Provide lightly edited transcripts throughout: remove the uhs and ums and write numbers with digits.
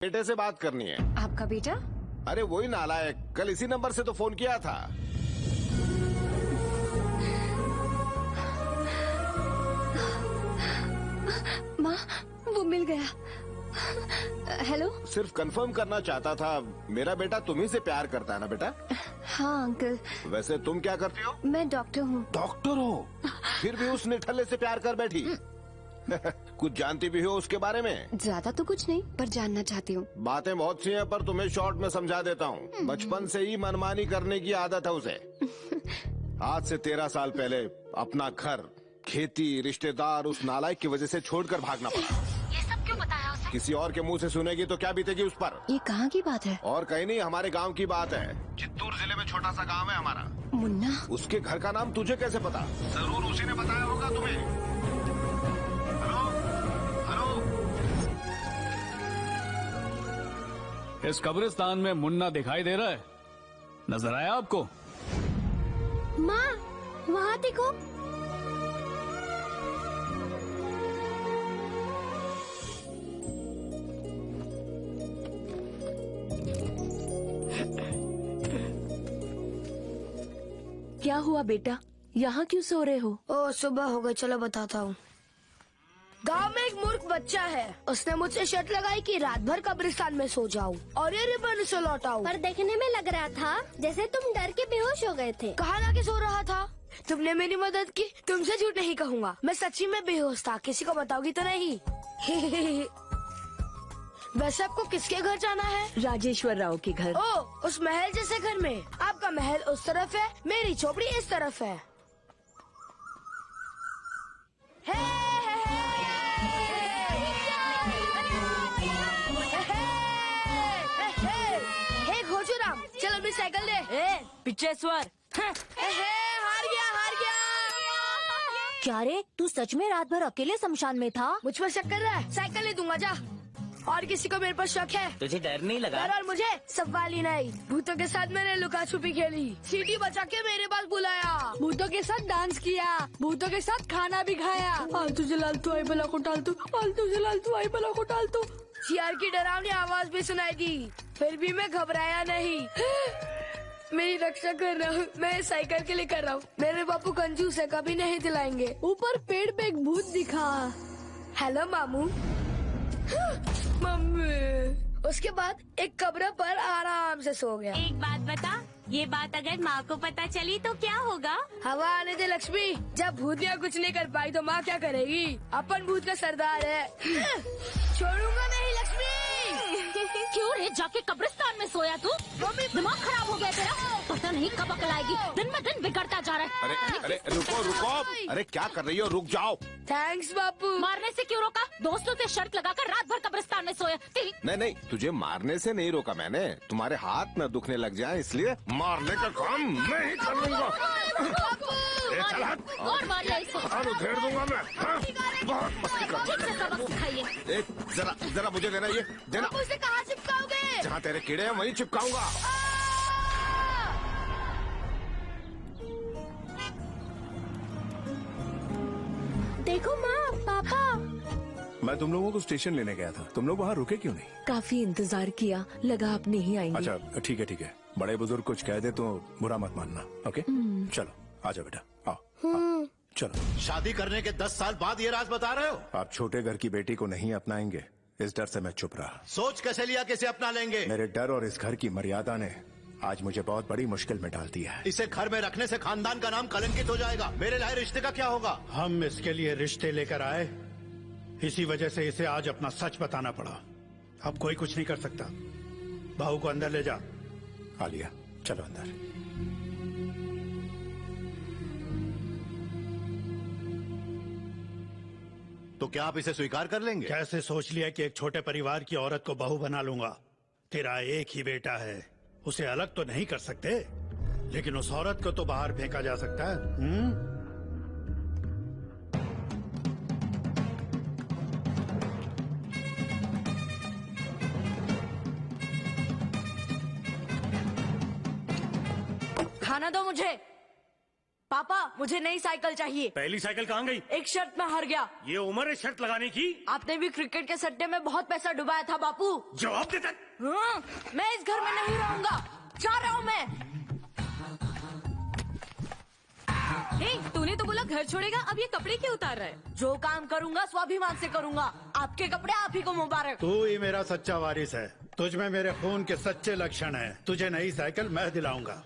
बेटे से बात करनी है। आपका बेटा? अरे वही नालायक, कल इसी नंबर से तो फोन किया था। माँ, वो मिल गया। हेलो। सिर्फ कंफर्म करना चाहता था, मेरा बेटा तुम्ही से प्यार करता है ना बेटा? हाँ अंकल। वैसे तुम क्या करती हो? मैं डॉक्टर हूँ। डॉक्टर हो? फिर भी उस निठल्ले से प्यार कर बैठी। कुछ जानती भी हो उसके बारे में? ज्यादा तो कुछ नहीं, पर जानना चाहती हूँ। बातें बहुत सी हैं, पर तुम्हें शॉर्ट में समझा देता हूँ। बचपन से ही मनमानी करने की आदत है उसे। आज से 13 साल पहले अपना घर, खेती, रिश्तेदार उस नालायक की वजह से छोड़कर भागना पड़ा। ये सब क्यों बताया उसे? किसी और के मुंह से सुनेगी तो क्या बीतेगी उस पर? ये कहाँ की बात है? और कहीं नहीं, हमारे गांव की बात है। चित्तूर जिले में छोटा सा गांव है हमारा। मुन्ना? उसके घर का नाम तुझे कैसे पता? जरूर उसी ने बताया होगा तुम्हें। इस कब्रिस्तान में मुन्ना दिखाई दे रहा है, नजर आया आपको? माँ, वहाँ देखो। क्या हुआ बेटा, यहाँ क्यों सो रहे हो? ओ सुबह हो गई, चलो बताता हूँ। गांव में एक मूर्ख बच्चा है, उसने मुझसे शर्त लगाई कि रात भर कब्रिस्तान में सो जाऊं और ये रिबन उसे लौटाऊं। पर देखने में लग रहा था जैसे तुम डर के बेहोश हो गए थे। कहाँ लाके सो रहा था? तुमने मेरी मदद की, तुमसे झूठ नहीं कहूँगा। मैं सच्ची में बेहोश था, किसी को बताओगी तो नहीं? वैसे आपको किसके घर जाना है? राजेश्वर राव के घर। ओ, उस महल जैसे घर में। आपका महल उस तरफ है, मेरी झोपड़ी इस तरफ है। घोचूराम, चल अपनी साइकिल दे। पिचेश्वर, हार गया। क्या रे, तू सच में रात भर अकेले शमशान में था? मुझ पर शक कर रहा है? साइकिल ले दूंगा जा। और किसी को मेरे पर शक है? तुझे डर नहीं लगा? डर और मुझे सवाल ही नहीं। भूतों के साथ मैंने लुका छुपी खेली, सीटी बचा के मेरे पास बुलाया, भूतों के साथ डांस किया, भूतों के साथ खाना भी खाया। आलतू जलालतू आई बला को टालतू, आलतू जलालतू आई बला को टालतू। सियार की डरावनी आवाज भी सुनाई दी, फिर भी मैं घबराया नहीं। मेरी रक्षा कर रहा हूँ, मैं साइकिल के लिए कर रहा हूँ। मेरे बापू कंजूस है, कभी नहीं दिलाएंगे। ऊपर पेड़ पे एक भूत दिखा। हेलो मामू। मम्मी। उसके बाद एक कब्र पर आराम से सो गया। एक बात बता, ये बात अगर माँ को पता चली तो क्या होगा? हवा आने दे लक्ष्मी, जब भूतिया कुछ नहीं कर पाई तो माँ क्या करेगी? अपन भूत का सरदार है। छोड़ूंगा नहीं लक्ष्मी। क्यों रे, जाके कब्रिस्तान में सोया तू? दिमाग खराब हो गया तेरा? पता नहीं कब अकल आएगी, दिन में दिन बिगड़ता जा रहा है। अरे रुको। अरे क्या कर रही हो, रुक जाओ। थैंक्स बापू। मारने से क्यों रोका? दोस्तों से शर्त लगाकर रात भर कब्रिस्तान में सोया। तेरी नहीं, तुझे मारने से नहीं रोका मैंने, तुम्हारे हाथ न दुखने लग जाए इसलिए। मारने का काम मैं ही कर लूंगा। और मारिया इसे। उधेड़ दूंगा मैं। हाँ? बहुत मस्ती कर। ठीक से सबक सिखाइए। जरा मुझे देना, ये देना। उसे कहाँ चिपकाओगे? जहाँ तेरे कीड़े हैं वहीं चिपकाऊंगा। देखो माँ, पापा। मैं तुम लोगों को स्टेशन लेने गया था, तुम लोग वहाँ रुके क्यों नहीं? काफी इंतजार किया, लगा आप नहीं आएंगे। अच्छा ठीक है, बड़े बुजुर्ग कुछ कह दे तो बुरा मत मानना, ओके? चलो आजा बेटा, आओ। चलो। शादी करने के 10 साल बाद ये राज बता रहे हो? आप छोटे घर की बेटी को नहीं अपनाएंगे, इस डर से मैं चुप रहा। सोच कैसे लिया, कैसे अपना लेंगे? मेरे डर और इस घर की मर्यादा ने आज मुझे बहुत बड़ी मुश्किल में डाल दिया है। इसे घर में रखने से खानदान का नाम कलंकित हो जाएगा। मेरे लाए रिश्ते का क्या होगा? हम इसके लिए रिश्ते लेकर आए, इसी वजह से इसे आज अपना सच बताना पड़ा। अब कोई कुछ नहीं कर सकता। बहू को अंदर ले जा। आलिया चलो अंदर। तो क्या आप इसे स्वीकार कर लेंगे? कैसे सोच लिया कि एक छोटे परिवार की औरत को बहू बना लूंगा? तेरा एक ही बेटा है, उसे अलग तो नहीं कर सकते, लेकिन उस औरत को तो बाहर फेंका जा सकता है। खाना दो मुझे। पापा मुझे नई साइकिल चाहिए। पहली साइकिल कहाँ गई? एक शर्त में हार गया। ये उम्र है शर्त लगाने की? आपने भी क्रिकेट के सट्टे में बहुत पैसा डुबाया था बापू। जवाब दे तक। मैं इस घर में नहीं रहूंगा, जा रहा हूँ मैं। तूने तो बोला घर छोड़ेगा, अब ये कपड़े क्यों उतार रहा है? जो काम करूंगा स्वाभिमान से करूंगा। आपके कपड़े आप ही को मुबारक। तू ही मेरा सच्चा वारिस है, तुझ में मेरे खून के सच्चे लक्षण है। तुझे नई साइकिल मैं दिलाऊंगा।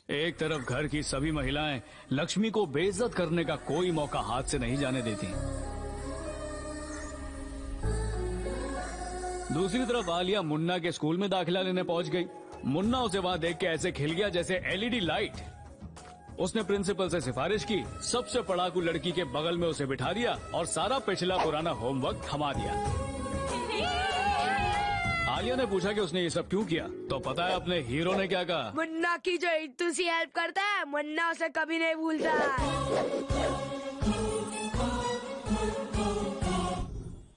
एक तरफ घर की सभी महिलाएं लक्ष्मी को बेइज्जत करने का कोई मौका हाथ से नहीं जाने देती, दूसरी तरफ आलिया मुन्ना के स्कूल में दाखिला लेने पहुंच गई। मुन्ना उसे वहां देख के ऐसे खिल गया जैसे एलईडी लाइट। उसने प्रिंसिपल से सिफारिश की, सबसे पढ़ाकू लड़की के बगल में उसे बिठा दिया और सारा पिछला पुराना होमवर्क थमा दिया। आलिया ने पूछा कि उसने ये सब क्यों किया, तो पता है अपने हीरो ने क्या कहा? मुन्ना की जो इतू सी हेल्प करता है, मुन्ना उसे कभी नहीं भूलता।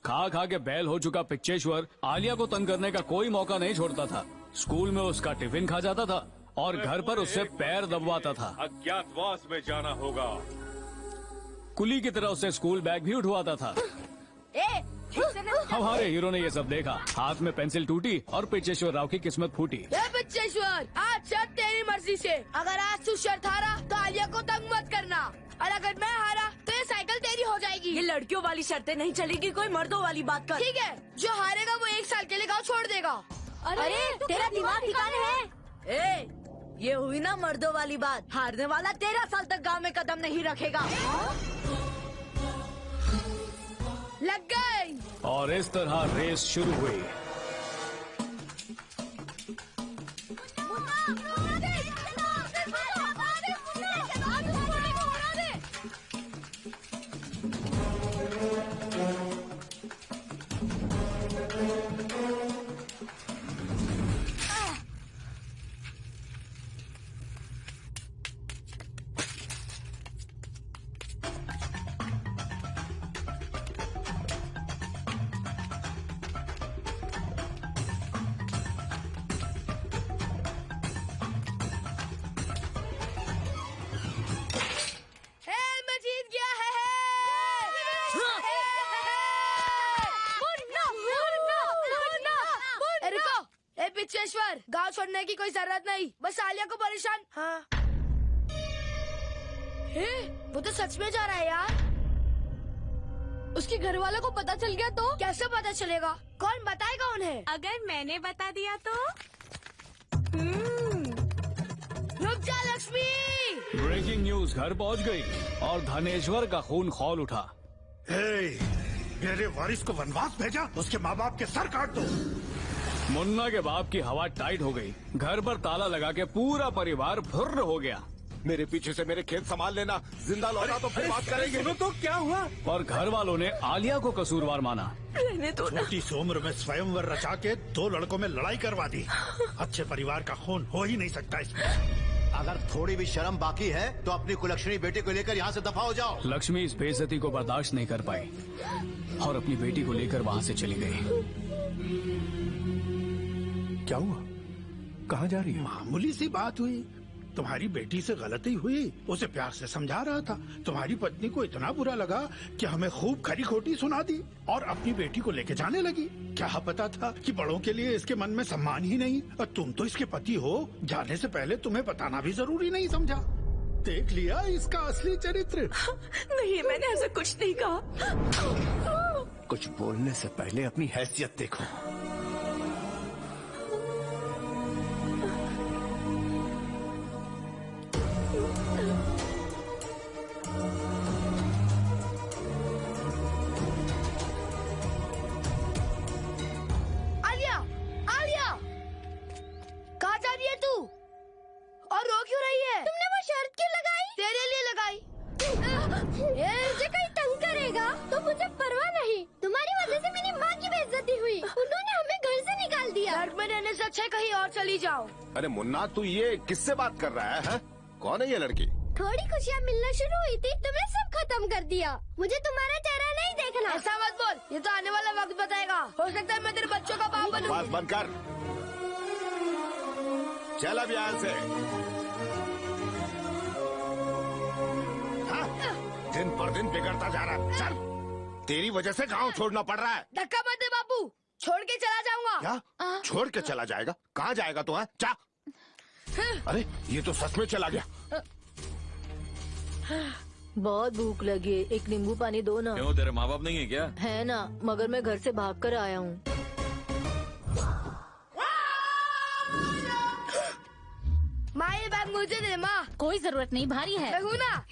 खा खा के बैल हो चुका पिच्चेश्वर आलिया को तंग करने का कोई मौका नहीं छोड़ता था। स्कूल में उसका टिफिन खा जाता था और घर पर उससे पैर दबवाता था। अज्ञातवास में जाना होगा। कुली की तरह उससे स्कूल बैग भी उठवाता था। हमारे हीरो ने ये सब देखा, हाथ में पेंसिल टूटी और पिच्चेश्वर राव की किस्मत फूटी। पिच्चेश्वर, आज शर्त तेरी मर्जी से। अगर आज तू शर्त हारा तो आलिया को तंग मत करना, और अगर मैं हारा तो ये साइकिल तेरी हो जाएगी। ये लड़कियों वाली शर्तें नहीं चलेगी, कोई मर्दों वाली बात कर। ठीक है, जो हारेगा वो 1 साल के लिए गाँव छोड़ देगा। अरे तेरा दिमाग ठिकाने है? ये हुई ना मर्दों वाली बात। हारने वाला 13 साल तक गांव में कदम नहीं रखेगा। लग गई। और इस तरह रेस शुरू हुई। पिच्चेश्वर, गांव छोड़ने की कोई जरूरत नहीं, बस आलिया को परेशान। हाँ। वो तो सच में जा रहा है यार। उसके घर वालों को पता चल गया तो? कैसे पता चलेगा? कौन बताएगा उन्हें? अगर मैंने बता दिया तो? रुक जा लक्ष्मी। ब्रेकिंग न्यूज घर पहुंच गई और धनेश्वर का खून खौल उठा। मेरे वारिस को वनवास भेजा, उसके माँ बाप के सर काट दो। मुन्ना के बाप की हवा टाइट हो गई। घर पर ताला लगा के पूरा परिवार फुर्र हो गया। मेरे पीछे से मेरे खेत संभाल लेना, जिंदा लौटा तो फिर बात करेंगे। सुनो तो क्या हुआ? और घर वालों ने आलिया को कसूरवार माना। छोटी सी उम्र में स्वयंवर रचा के 2 लड़कों में लड़ाई करवा दी। अच्छे परिवार का खून हो ही नहीं सकता इसमें। अगर थोड़ी भी शर्म बाकी है तो अपनी कुलक्षणी बेटे को लेकर यहाँ से दफा हो जाओ। लक्ष्मी इस बेइज्जती को बर्दाश्त नहीं कर पाई और अपनी बेटी को लेकर वहाँ से चली गई। क्या हुआ? कहाँ जा रही है? मामूली सी बात हुई, तुम्हारी बेटी से गलती हुई, उसे प्यार से समझा रहा था। तुम्हारी पत्नी को इतना बुरा लगा कि हमें खूब खरी खोटी सुना दी और अपनी बेटी को लेके जाने लगी। क्या पता था कि बड़ों के लिए इसके मन में सम्मान ही नहीं, और तुम तो इसके पति हो। जाने से पहले तुम्हें बताना भी जरूरी नहीं समझा। देख लिया इसका असली चरित्र। नहीं, मैंने ऐसा कुछ नहीं कहा। कुछ बोलने से पहले अपनी हैसियत देखो। अरे मुन्ना, तू ये किससे बात कर रहा है? कौन है ये लड़की? थोड़ी खुशियाँ मिलना शुरू हुई थी, तुम्हें सब खत्म कर दिया। मुझे तुम्हारा चेहरा नहीं देखना। ऐसा मत बोल, ये तो आने वाला वक्त बताएगा। हो सकता है मैं तेरे बच्चों का बाप बनूं। बात बंद कर, चल अब यहाँ से। दिन पर दिन बिगड़ता जा रहा है। चल, तेरी वजह से गांव छोड़ना पड़ रहा है। धक्का मत दे बापू, छोड़ के चला जाऊंगा। क्या? छोड़ के चला जाएगा? कहाँ जाएगा तू? जा। अरे ये तो सच में चला गया। बहुत भूख लगी है, एक नींबू पानी दो ना। क्यों, तेरे माँ बाप नहीं है क्या? है ना, मगर मैं घर से भाग कर आया हूँ। माँ ये बैग मुझे दे माँ। कोई जरूरत नहीं, भारी है। मैं हूँ ना।